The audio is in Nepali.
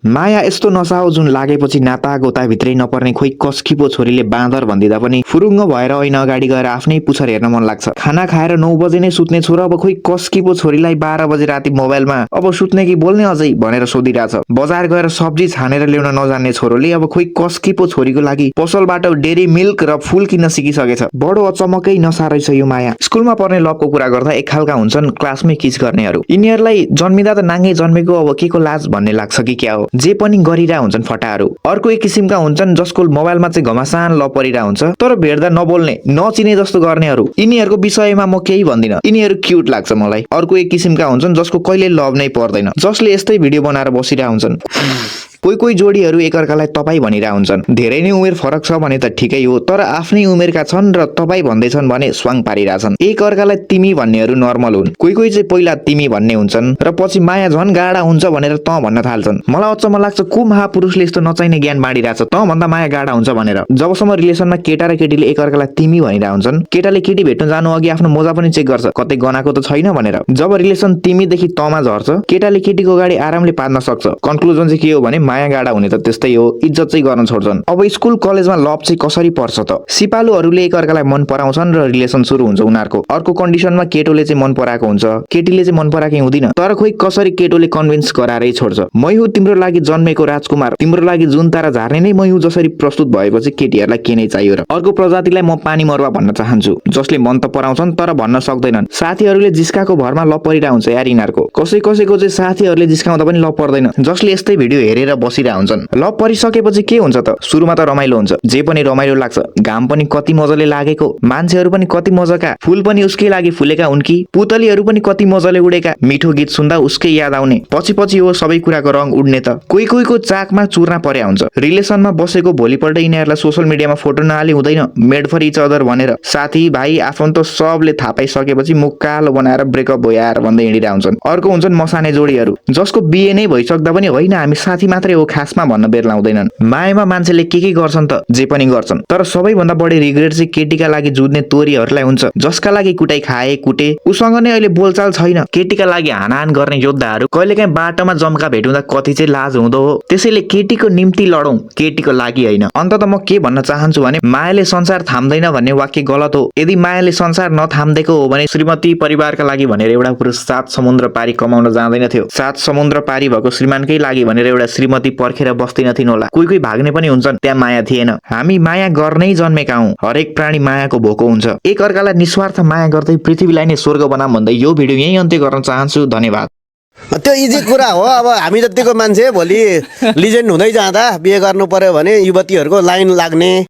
माया यस्तो नशा हो जुन लागेपछि नाता गोता भित्रै नपर्ने खोइ कस्किपो छोरीले बाँदर भन्दिँदा पनि फुरुङ्ग भएर ऐन अगाडि गएर आफ्नै पुछर हेर्न मन लाग्छ। खाना खाएर 9 बजे नै सुत्ने छोरा अब खोइ कस्किपो छोरीलाई 12 बजे राति मोबाइलमा अब सुत्ने कि बोल्ने अझै भनेर सोधिरहेछ। बजार गएर सब्जी छानेर ल्याउन नजान्ने छोरोले अब खोइ कस्किपो छोरीको लागि पसलबाट डेरी मिल्क र फुल किन्न सिकिसकेछ। बडो अचम्मकै नशा रहेछ यो माया। स्कुलमा पढ्ने लभको कुरा गर्दा एक खालका हुन्छन् क्लासमै किस गर्नेहरू। यिनीहरूलाई जन्मिँदा त नाङ्गे जन्मेको अब के को लाज भन्ने लाग्छ कि क्या हो। जे पनि गरिरा हुन्छन् फटाहरू। अर्को एक किसिमका हुन्छन् जसको मोबाइलमा चाहिँ घमासान लभ परिरा हुन्छ तर भेट्दा नबोल्ने नचिने जस्तो गर्नेहरू। यिनीहरूको विषयमा म केही भन्दिन, यिनीहरू क्युट लाग्छ मलाई। अर्को एक किसिमका हुन्छन् जसको कहिले लभ नै पर्दैन, जसले यस्तै भिडियो बनाएर बसिरा हुन्छन्। कोही कोही जोडीहरू एकअर्कालाई तपाईँ भनिरा हुन्छन्। धेरै नै उमेर फरक छ भने त ठिकै हो, तर आफ्नै उमेरका छन् र तपाईँ भन्दैछन् भने स्वाङ पारिरहेछन्। एकअर्कालाई तिमी भन्नेहरू नर्मल हुन्। कोही कोही चाहिँ पहिला तिमी भन्ने हुन्छन् र पछि माया झन् गाडा हुन्छ भनेर त भन्न थाल्छन्। मलाई अचम्म लाग्छ को महापुरुषले यस्तो नचाहिने ज्ञान बाँडिरहेछ त भन्दा माया गाडा हुन्छ भनेर। जबसम्म रिलेसनमा केटा र केटीले एकअर्कालाई तिमी भनिरा हुन्छन्, केटाले केटी भेट्न जानु अघि आफ्नो मोजा पनि चेक गर्छ कतै गनाको त छैन भनेर। जब रिलेसन तिमीदेखि तमा झर्छ, केटाले केटीको गाडी आरामले पार्न सक्छ। कन्क्लुजन चाहिँ के हो भने माया गाडा हुने त त्यस्तै हो, इज्जत चाहिँ गर्न छोड्छन्। अब स्कुल कलेजमा लभ चाहिँ कसरी पर्छ त? सिपालुहरूले एकअर्कालाई मन पराउँछन् र रिलेसन सुरु हुन्छ उनीहरूको। अर्को कन्डिसनमा केटोले चाहिँ मन पराएको हुन्छ, केटीले चाहिँ मन पराएकै हुँदैन, तर खोइ कसरी केटोले कन्भिन्स गराएरै छोड्छ। मै हुँ तिम्रो लागि जन्मेको राजकुमार, तिम्रो लागि जुन तारा झार्ने नै मै हुँ जसरी प्रस्तुत भएपछि केटीहरूलाई के नै चाहियो र। अर्को प्रजातिलाई म पानी मरुवा भन्न चाहन्छु, जसले मन त पराउँछन् तर भन्न सक्दैनन्। साथीहरूले जिस्काको भरमा लभ परिरा हुन्छ यार यिनीहरूको। कसैको चाहिँ साथीहरूले जिस्काउँदा पनि लभ पर्दैन, जसले यस्तै भिडियो हेरेर बसिरा हुन्छन्। लभ परिसकेपछि के हुन्छ त? सुरुमा त रमाइलो हुन्छ, जे पनि रमाइलो लाग्छ। घाम पनि कति मजाले लागेको, मान्छेहरू पनि कति मजाका, फूल पनि उसकै लागि फुलेका उनकी, पुतलीहरू पनि कति मजाले उडेका, मिठो गीत सुन्दा उसकै याद आउने। पछि पछि हो सबै कुराको रङ उड्ने त। कोही कोहीको चाकमा चुर्ना पर्या हुन्छ। रिलेसनमा बसेको भोलिपल्ट यिनीहरूलाई सोशल मिडियामा फोटो नहाली हुँदैन, मेड फर इच अदर भनेर। साथी भाइ आफन्त सबले थाहा पाइसकेपछि मुख कालो बनाएर ब्रेकअप भइआएर भन्दै हिँडिरा हुन्छन्। अर्को हुन्छन् मसाने जोडीहरू, जसको बिहे नै भइसक्दा पनि होइन हामी साथी मात्रै हो खासमा भन्न बेर लाउँदैनन्। मायामा मान्छेले के गर्छन् त? जे पनि गर्छन्, तर सबैभन्दा बढी रिग्रेट चाहिँ केटीका लागि जुझ्ने तोरीहरूलाई हुन्छ, जसका लागि कुटाइ खाए कुटे उसँग नै अहिले बोलचाल छैन। केटीका लागि हानहान गर्ने योद्धाहरू कहिलेकाहीँ बाटोमा जम्का भेटुँदा कति चाहिँ लाज हुँदो हो। त्यसैले केटीको निम्ति लडौँ, केटीको लागि होइन। अन्तत म के भन्न चाहन्छु भने मायाले संसार थाम्दैन भन्ने वाक्य गलत हो। यदि मायाले संसार नथाम्देको हो भने श्रीमती परिवारका लागि भनेर एउटा पुरुष 7 समुद्र पारी कमाउन जाँदैन थियो। 7 समुद्र पारी भएको श्रीमानकै लागि भनेर एउटा श्रीमती पर्खेर बस्दैन थिइन् होला। कोही कोही भाग्ने पनि हुन्छन्, त्यहाँ माया थिएन। हामी माया गर्नै जन्मेका हौं। हरेक प्राणी मायाको भोको हुन्छ। एकअर्कालाई निस्वार्थ माया गर्दै पृथ्वीलाई नै स्वर्ग बनाम भन्दै यो भिडियो यही अन्त्य गर्न चाहन्छु। धन्यवाद। त्यो इजी कुरा हो। अब हामी जतिको मान्छे भोलि लिजेन्ड हुँदै जाँदा बिहे गर्नु पर्यो भने युवतीहरूको लाइन लाग्ने